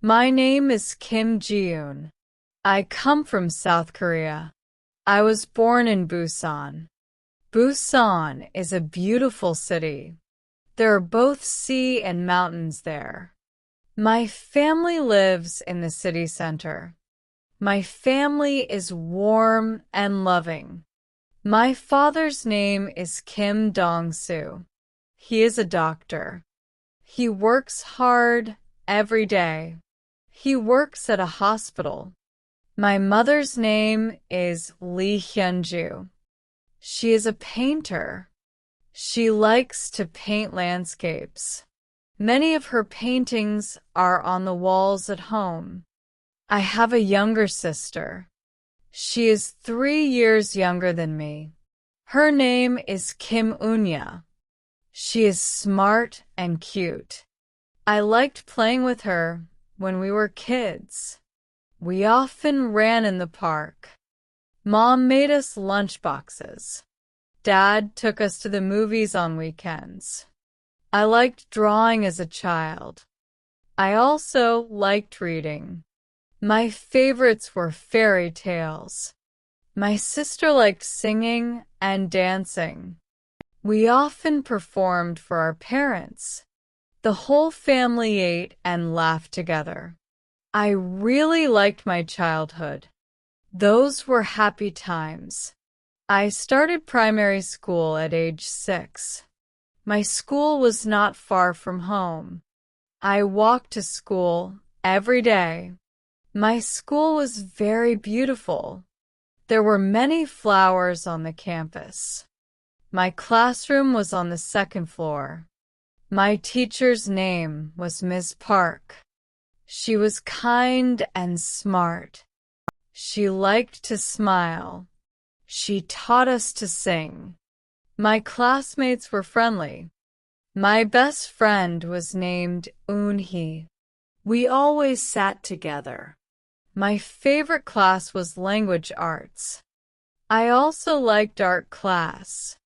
My name is Kim Ji-eun. I come from South Korea. I was born in Busan. Busan is a beautiful city. There are both sea and mountains there. My family lives in the city center. My family is warm and loving. My father's name is Kim Dong-soo. He is a doctor. He works hard every day. He works at a hospital. My mother's name is Lee Hyun-ju. She is a painter. She likes to paint landscapes. Many of her paintings are on the walls at home. I have a younger sister. She is 3 years younger than me. Her name is Kim Eun. She is smart and cute. I liked playing with her when we were kids. We often ran in the park. Mom made us lunchboxes. Dad took us to the movies on weekends. I liked drawing as a child. I also liked reading. My favorites were fairy tales. My sister liked singing and dancing. We often performed for our parents. The whole family ate and laughed together. I really liked my childhood. Those were happy times. I started primary school at age 6. My school was not far from home. I walked to school every day. My school was very beautiful. There were many flowers on the campus. My classroom was on the 2nd floor. My teacher's name was Ms. Park. She was kind and smart. She liked to smile. She taught us to sing. My classmates were friendly. My best friend was named Eun-hee. We always sat together. My favorite class was language arts. I also liked art class.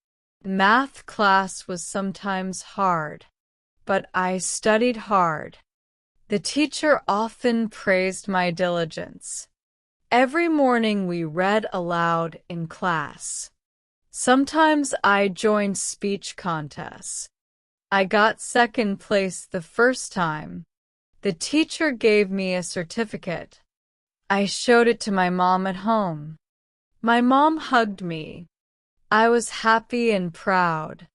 Math class was sometimes hard, but I studied hard. The teacher often praised my diligence. Every morning we read aloud in class. Sometimes I joined speech contests. I got 2nd place the first time. The teacher gave me a certificate. I showed it to my mom at home. My mom hugged me. I was happy and proud.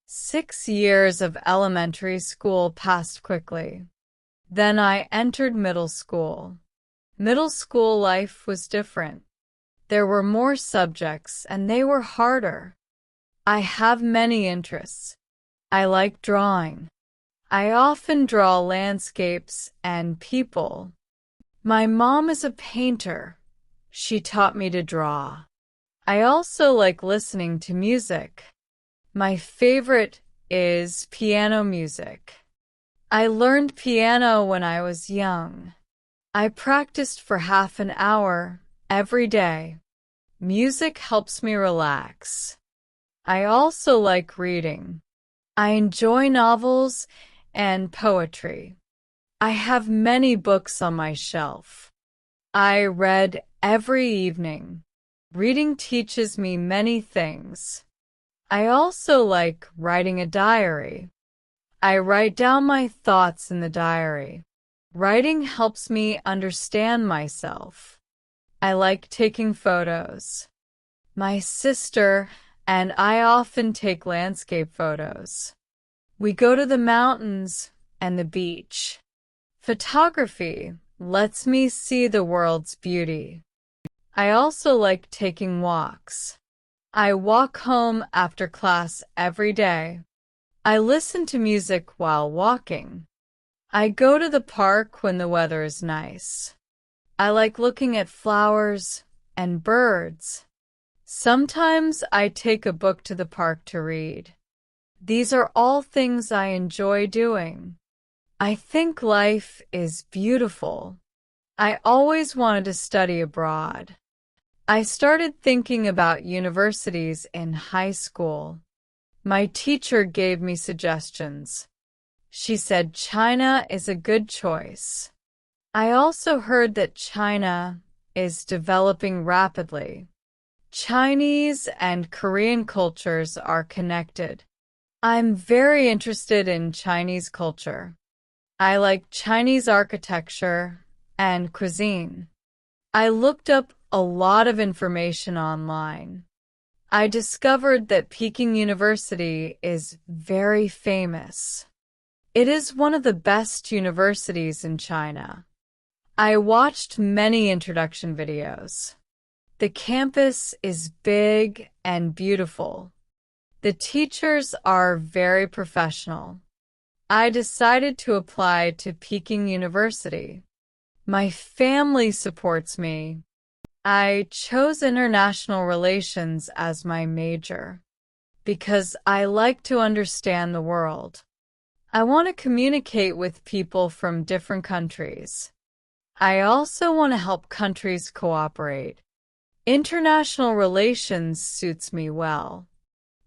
6 years of elementary school passed quickly. Then I entered middle school. Middle school life was different. There were more subjects and they were harder. I have many interests. I like drawing. I often draw landscapes and people. My mom is a painter. She taught me to draw. I also like listening to music. My favorite is piano music. I learned piano when I was young. I practiced for half an hour every day. Music helps me relax. I also like reading. I enjoy novels and poetry. I have many books on my shelf. I read every evening. Reading teaches me many things. I also like writing a diary. I write down my thoughts in the diary. Writing helps me understand myself. I like taking photos. My sister and I often take landscape photos. We go to the mountains and the beach. Photography lets me see the world's beauty. I also like taking walks. I walk home after class every day. I listen to music while walking. I go to the park when the weather is nice. I like looking at flowers and birds. Sometimes I take a book to the park to read. These are all things I enjoy doing. I think life is beautiful. I always wanted to study abroad. I started thinking about universities in high school. My teacher gave me suggestions. She said China is a good choice. I also heard that China is developing rapidly. Chinese and Korean cultures are connected. I'm very interested in Chinese culture. I like Chinese architecture and cuisine. I looked up a lot of information online. I discovered that Peking University is very famous. It is one of the best universities in China. I watched many introduction videos. The campus is big and beautiful. The teachers are very professional. I decided to apply to Peking University. My family supports me. I chose international relations as my major because I like to understand the world. I want to communicate with people from different countries. I also want to help countries cooperate. International relations suits me well.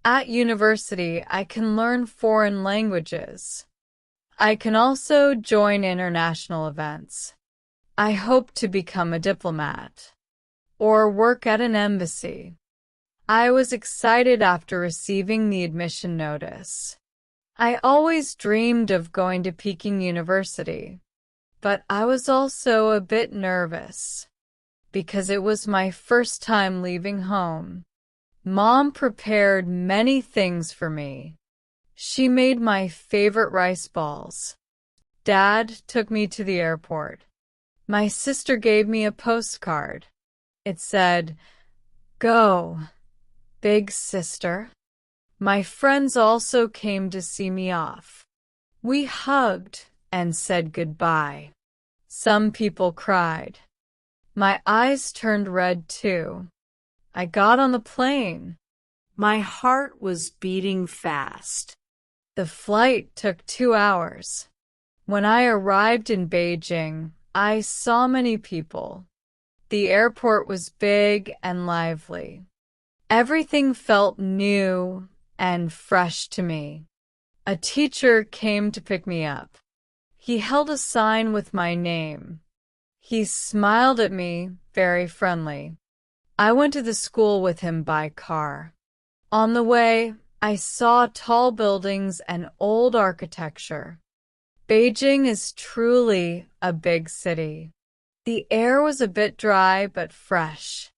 At university, I can learn foreign languages. I can also join international events. I hope to become a diplomat or work at an embassy. I was excited after receiving the admission notice. I always dreamed of going to Peking University, but I was also a bit nervous because it was my first time leaving home. Mom prepared many things for me. She made my favorite rice balls. Dad took me to the airport. My sister gave me a postcard. It said, "Go, big sister." My friends also came to see me off. We hugged and said goodbye. Some people cried. My eyes turned red too. I got on the plane. My heart was beating fast. The flight took 2 hours. When I arrived in Beijing, I saw many people. The airport was big and lively. Everything felt new and fresh to me. A teacher came to pick me up. He held a sign with my name. He smiled at me, very friendly. I went to the school with him by car. On the way, I saw tall buildings and old architecture. Beijing is truly a big city. The air was a bit dry but fresh.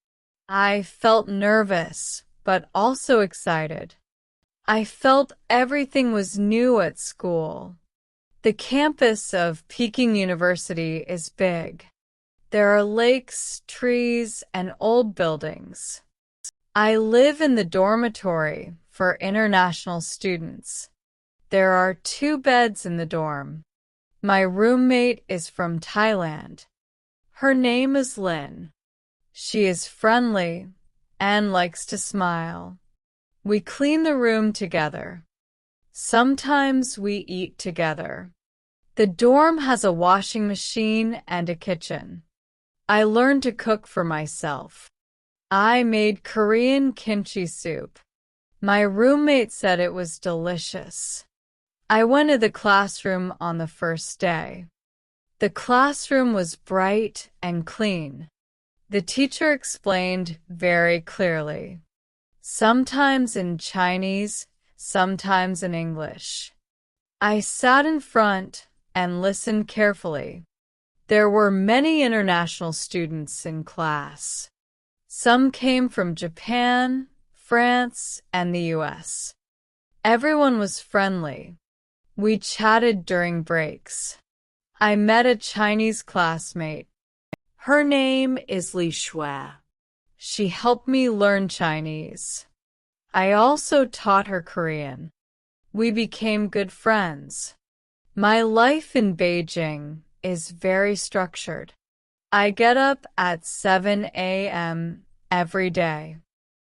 I felt nervous, but also excited. I felt everything was new at school. The campus of Peking University is big. There are lakes, trees, and old buildings. I live in the dormitory for international students. There are 2 beds in the dorm. My roommate is from Thailand. Her name is Lynn. She is friendly and likes to smile. We clean the room together. Sometimes we eat together. The dorm has a washing machine and a kitchen. I learned to cook for myself. I made Korean kimchi soup. My roommate said it was delicious. I went to the classroom on the first day. The classroom was bright and clean. The teacher explained very clearly, sometimes in Chinese, sometimes in English. I sat in front and listened carefully. There were many international students in class. Some came from Japan, France, and the US. Everyone was friendly. We chatted during breaks. I met a Chinese classmate. Her name is Li Shui. She helped me learn Chinese. I also taught her Korean. We became good friends. My life in Beijing is very structured. I get up at 7 a.m. every day.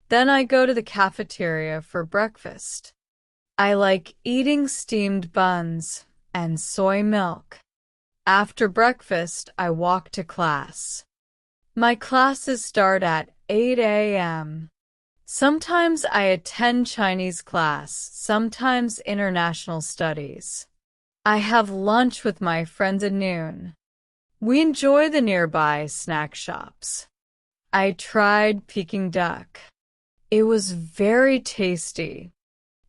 Then I go to the cafeteria for breakfast. I like eating steamed buns and soy milk. After breakfast, I walk to class. My classes start at 8 a.m. Sometimes I attend Chinese class, sometimes international studies. I have lunch with my friends at noon. We enjoy the nearby snack shops. I tried Peking duck. It was very tasty.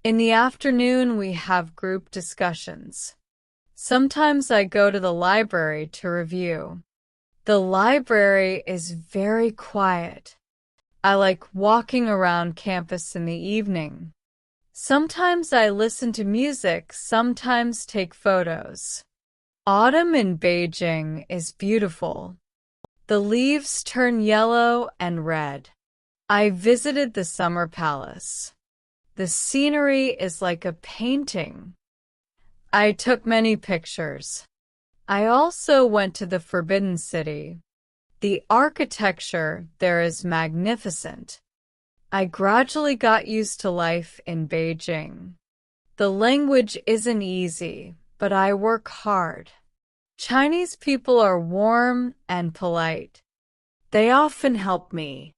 In the afternoon, we have group discussions. Sometimes I go to the library to review. The library is very quiet. I like walking around campus in the evening. Sometimes I listen to music, sometimes take photos. Autumn in Beijing is beautiful. The leaves turn yellow and red. I visited the Summer Palace. The scenery is like a painting. I took many pictures. I also went to the Forbidden City. The architecture there is magnificent. I gradually got used to life in Beijing. The language isn't easy, but I work hard. Chinese people are warm and polite. They often help me.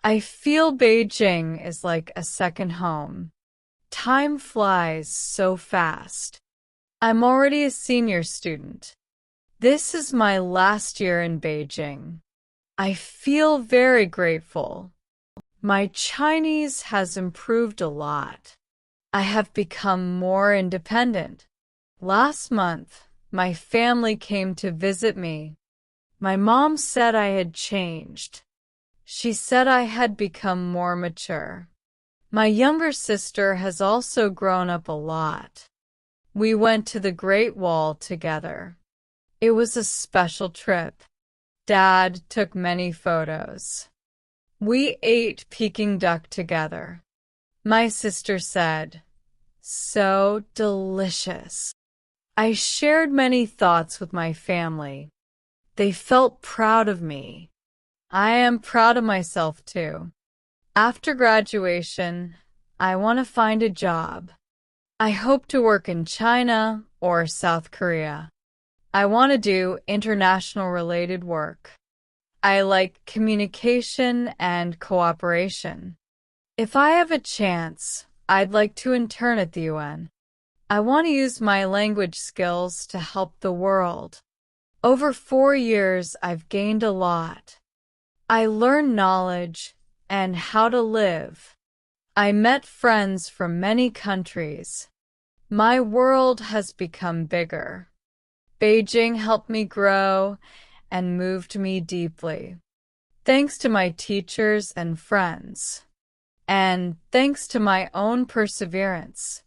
I feel Beijing is like a second home. Time flies so fast. I'm already a senior student. This is my last year in Beijing. I feel very grateful. My Chinese has improved a lot. I have become more independent. Last month, my family came to visit me. My mom said I had changed. She said I had become more mature. My younger sister has also grown up a lot. We went to the Great Wall together. It was a special trip. Dad took many photos. We ate Peking duck together. My sister said, "So delicious." I shared many thoughts with my family. They felt proud of me. I am proud of myself too. After graduation, I want to find a job. I hope to work in China or South Korea. I want to do international related work. I like communication and cooperation. If I have a chance, I'd like to intern at the UN. I want to use my language skills to help the world. Over 4 years, I've gained a lot. I learned knowledge and how to live. I met friends from many countries. My world has become bigger. Beijing helped me grow and moved me deeply. Thanks to my teachers and friends. And thanks to my own perseverance.